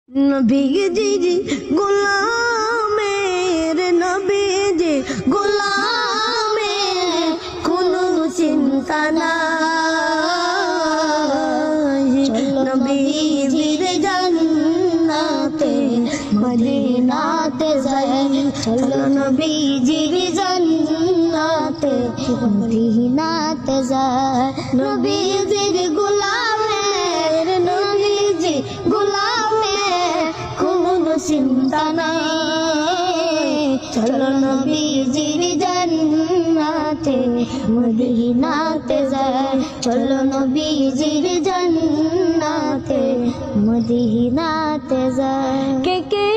নবীজি গোলামের নবীজি গোলামের কোনো চিন্তা নাই। নবীজির জান্নাতে মদিনাতে যাই, চলো নবীজির জান্নাতে মদিনাতে যাই। নবীজির গোলামের নবীজি গোলামের কোনো চিন্তা নাই, চলো নবীজির জান্নাতে মদিনাতে যাই, চলো নবীজির জান্নাতে মদিনাতে যাই। কে কে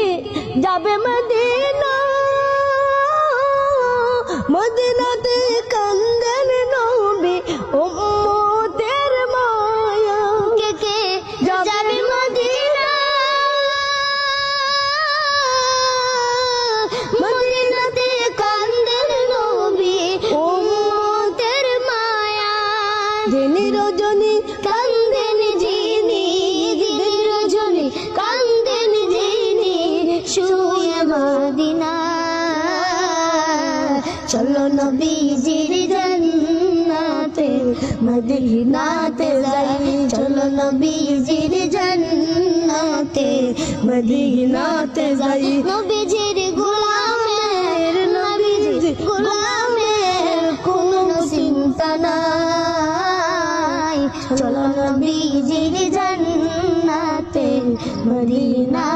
যাবে মদিনা, মদিনাতে কান্দেন নবী উম্মতের মায়া। কে কে যাবে মদিনা, মদিনাতে কান্দেন নবী উম্মতের মায়া। দিনে রজনী কান্দেন যিনি, দিনে রজনী কান্দেন যিনি শুয়ে মদিনা। চলো নবীজির জান্নাতে মদিনাতে যাই, চলো নবীজির জান্নাতে মদিনাতে যাই। নবীজির গোলামের নবীজির গোলামের কোনো চিন্তা নাই, চলো নবীজির জান্নাতে মদিনা